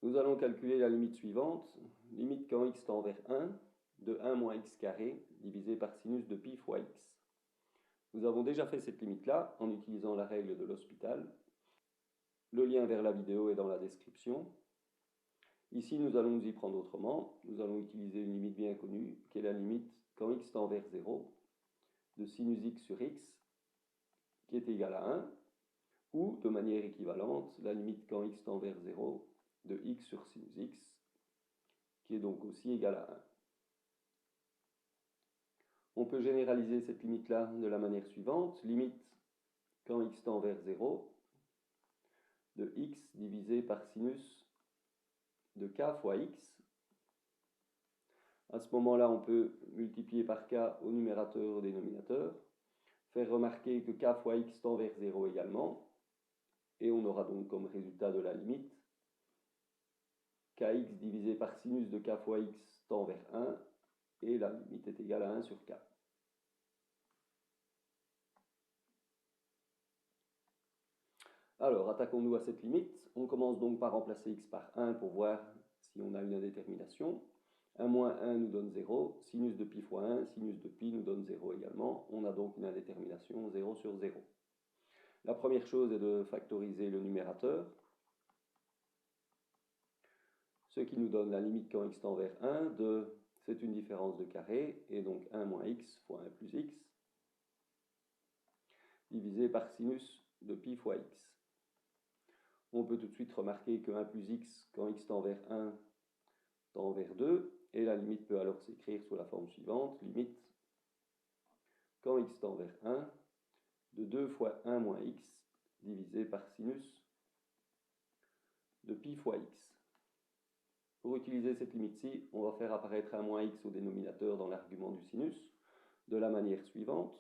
Nous allons calculer la limite suivante, limite quand x tend vers 1, de 1 moins x carré divisé par sinus de pi fois x. Nous avons déjà fait cette limite-là en utilisant la règle de l'hospital. Le lien vers la vidéo est dans la description. Ici, nous allons nous y prendre autrement. Nous allons utiliser une limite bien connue, qui est la limite quand x tend vers 0, de sinus x sur x, qui est égale à 1, ou, de manière équivalente, la limite quand x tend vers 0, de x sur sinus x, qui est donc aussi égale à 1. On peut généraliser cette limite-là de la manière suivante. Limite quand x tend vers 0, de x divisé par sinus de k fois x. À ce moment-là, on peut multiplier par k au numérateur et au dénominateur, faire remarquer que k fois x tend vers 0 également, et on aura donc comme résultat de la limite kx divisé par sinus de k fois x tend vers 1, et la limite est égale à 1 sur k. Alors, attaquons-nous à cette limite. On commence donc par remplacer x par 1 pour voir si on a une indétermination. 1 moins 1 nous donne 0. Sinus de pi fois 1, sinus de pi nous donne 0 également. On a donc une indétermination 0 sur 0. La première chose est de factoriser le numérateur, ce qui nous donne la limite quand x tend vers 1 de, c'est une différence de carré, et donc 1 moins x fois 1 plus x, divisé par sinus de pi fois x. On peut tout de suite remarquer que 1 plus x, quand x tend vers 1, tend vers 2, et la limite peut alors s'écrire sous la forme suivante, limite quand x tend vers 1, de 2 fois 1 moins x, divisé par sinus de pi fois x. Pour utiliser cette limite-ci, on va faire apparaître 1 moins x au dénominateur dans l'argument du sinus, de la manière suivante.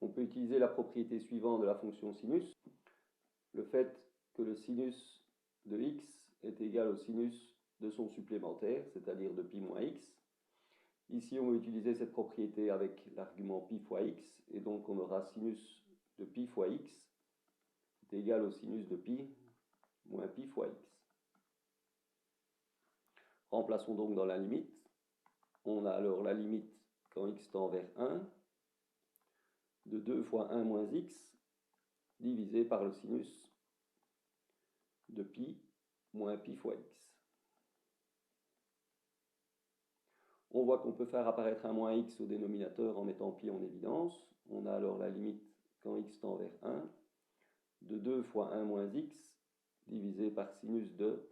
On peut utiliser la propriété suivante de la fonction sinus, le fait que le sinus de x est égal au sinus de son supplémentaire, c'est-à-dire de pi moins x. Ici, on va utiliser cette propriété avec l'argument pi fois x, et donc on aura sinus de pi fois x est égal au sinus de pi moins pi fois x. Remplaçons donc dans la limite. On a alors la limite quand x tend vers 1 de 2 fois 1 moins x divisé par le sinus de pi moins pi fois x. On voit qu'on peut faire apparaître 1 moins x au dénominateur en mettant pi en évidence. On a alors la limite quand x tend vers 1 de 2 fois 1 moins x divisé par sinus de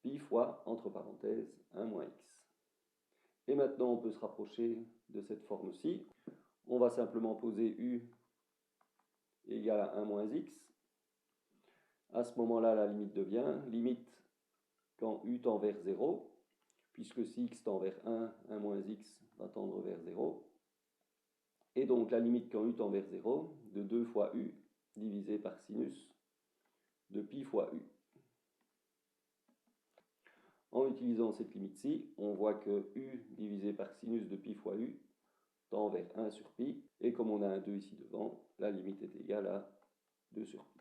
pi fois, entre parenthèses, 1 moins x. Et maintenant, on peut se rapprocher de cette forme-ci. On va simplement poser u égale à 1 moins x. À ce moment-là, la limite devient limite quand u tend vers 0, puisque si x tend vers 1, 1 moins x va tendre vers 0. Et donc la limite quand u tend vers 0, de 2 fois u divisé par sinus de pi fois u. En utilisant cette limite-ci, on voit que u divisé par sinus de pi fois u tend vers 1 sur pi, et comme on a un 2 ici devant, la limite est égale à 2 sur pi.